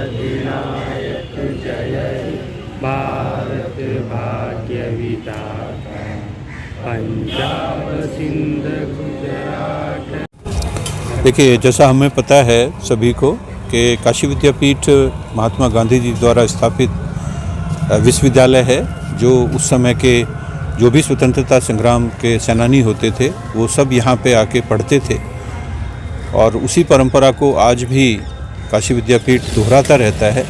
अधिनायक जय भारत भाग्य विधाता पंजाब सिंध गुजरात। देखिए, जैसा हमें पता है सभी को कि काशी विद्यापीठ महात्मा गांधी जी द्वारा स्थापित विश्वविद्यालय है, जो उस समय के जो भी स्वतंत्रता संग्राम के सेनानी होते थे वो सब यहाँ पे आके पढ़ते थे। और उसी परंपरा को आज भी काशी विद्यापीठ दोहराता रहता है।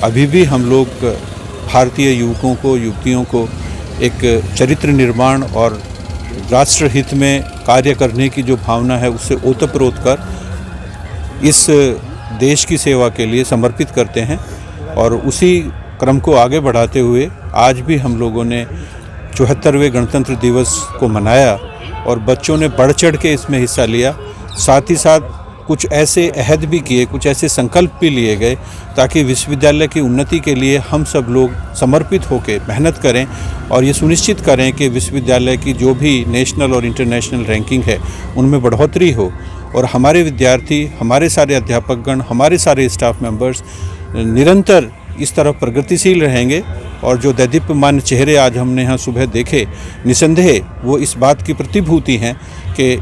अभी भी हम लोग भारतीय युवकों को, युवतियों को एक चरित्र निर्माण और राष्ट्रहित में कार्य करने की जो भावना है उससे ओतप्रोत कर इस देश की सेवा के लिए समर्पित करते हैं। और उसी क्रम को आगे बढ़ाते हुए आज भी हम लोगों ने 74वें गणतंत्र दिवस को मनाया और बच्चों ने बढ़ चढ़ के इसमें हिस्सा लिया। साथ ही साथ कुछ ऐसे अहद भी किए, कुछ ऐसे संकल्प भी लिए गए ताकि विश्वविद्यालय की उन्नति के लिए हम सब लोग समर्पित होकर मेहनत करें और ये सुनिश्चित करें कि विश्वविद्यालय की जो भी नेशनल और इंटरनेशनल रैंकिंग है उनमें बढ़ोतरी हो और हमारे विद्यार्थी, हमारे सारे अध्यापकगण, हमारे सारे स्टाफ मेंबर्स निरंतर इस तरफ प्रगतिशील रहेंगे। और जो दैदीप्यमान चेहरे आज हमने यहाँ सुबह देखे, निसंदेह वो इस बात की प्रतिभूति हैं कि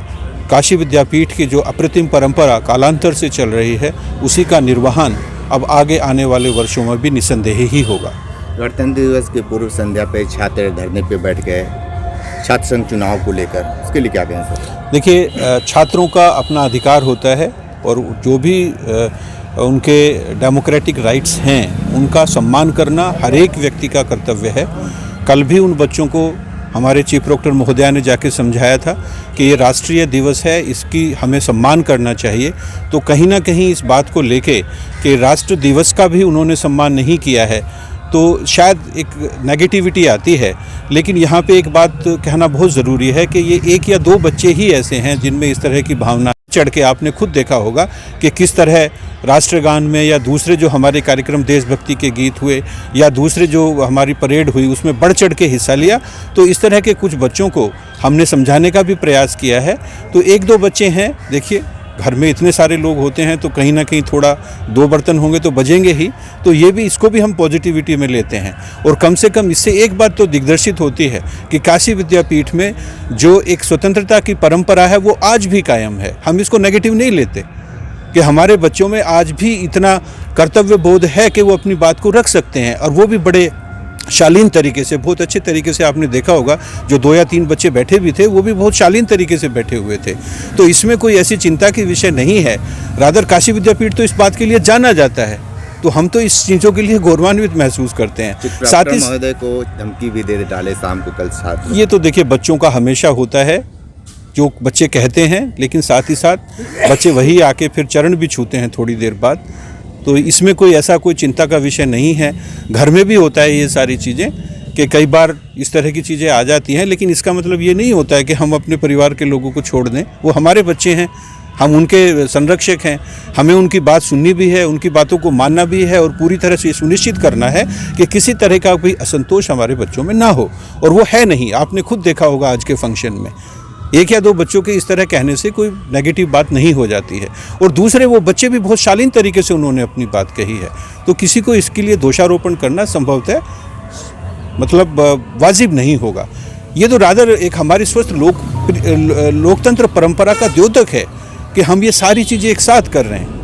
काशी विद्यापीठ की जो अप्रतिम परंपरा कालांतर से चल रही है उसी का निर्वहन अब आगे आने वाले वर्षों में भी निसंदेह ही होगा। गणतंत्र दिवस की पूर्व संध्या पे छात्र धरने पे बैठ गए छात्र संघ चुनाव को लेकर, उसके लिए क्या कहें सर? देखिए, छात्रों का अपना अधिकार होता है और जो भी उनके डेमोक्रेटिक राइट्स हैं उनका सम्मान करना हर एक व्यक्ति का कर्तव्य है। कल भी उन बच्चों को हमारे चीफ प्रोक्टर महोदया ने जाके समझाया था कि ये राष्ट्रीय दिवस है, इसकी हमें सम्मान करना चाहिए। तो कहीं ना कहीं इस बात को लेके कि राष्ट्र दिवस का भी उन्होंने सम्मान नहीं किया है तो शायद एक नेगेटिविटी आती है। लेकिन यहाँ पे एक बात कहना बहुत ज़रूरी है कि ये एक या दो बच्चे ही ऐसे हैं जिनमें इस तरह की भावना चढ़ के, आपने खुद देखा होगा कि किस तरह राष्ट्रगान में या दूसरे जो हमारे कार्यक्रम देशभक्ति के गीत हुए या दूसरे जो हमारी परेड हुई उसमें बढ़ चढ़ के हिस्सा लिया। तो इस तरह के कुछ बच्चों को हमने समझाने का भी प्रयास किया है। तो एक दो बच्चे हैं, देखिए घर में इतने सारे लोग होते हैं तो कहीं ना कहीं थोड़ा दो बर्तन होंगे तो बजेंगे ही। तो ये भी, इसको भी हम पॉजिटिविटी में लेते हैं और कम से कम इससे एक बात तो दिग्दर्शित होती है कि काशी विद्यापीठ में जो एक स्वतंत्रता की परंपरा है वो आज भी कायम है। हम इसको नेगेटिव नहीं लेते कि हमारे बच्चों में आज भी इतना कर्तव्य बोध है कि वो अपनी बात को रख सकते हैं और वो भी बड़े शालीन तरीके से, बहुत अच्छे तरीके से। आपने देखा होगा जो 2 या 3 बच्चे बैठे भी थे वो भी बहुत शालीन तरीके से बैठे हुए थे। तो इसमें कोई ऐसी चिंता की विषय नहीं है। रादर काशी विद्यापीठ तो इस बात के लिए जाना जाता है, तो हम तो इस चीज़ों के लिए गौरवान्वित महसूस करते हैं। साथ ही महोदय को धमकी भी दे डाले शाम को कल साथ। ये तो देखिए बच्चों का हमेशा होता है, जो बच्चे कहते हैं, लेकिन साथ ही साथ बच्चे वही आके फिर चरण भी छूते हैं थोड़ी देर बाद। तो इसमें कोई ऐसा कोई चिंता का विषय नहीं है। घर में भी होता है ये सारी चीज़ें कि कई बार इस तरह की चीज़ें आ जाती हैं, लेकिन इसका मतलब ये नहीं होता है कि हम अपने परिवार के लोगों को छोड़ दें। वो हमारे बच्चे हैं, हम उनके संरक्षक हैं, हमें उनकी बात सुननी भी है, उनकी बातों को मानना भी है और पूरी तरह से सुनिश्चित करना है कि किसी तरह का कोई असंतोष हमारे बच्चों में ना हो। और वो है नहीं, आपने खुद देखा होगा आज के फंक्शन में एक या दो बच्चों के इस तरह कहने से कोई नेगेटिव बात नहीं हो जाती है। और दूसरे वो बच्चे भी बहुत शालीन तरीके से उन्होंने अपनी बात कही है। तो किसी को इसके लिए दोषारोपण करना संभवतः मतलब वाजिब नहीं होगा। ये तो रादर एक हमारी स्वस्थ लोकतंत्र परंपरा का द्योतक है कि हम ये सारी चीज़ें एक साथ कर रहे हैं।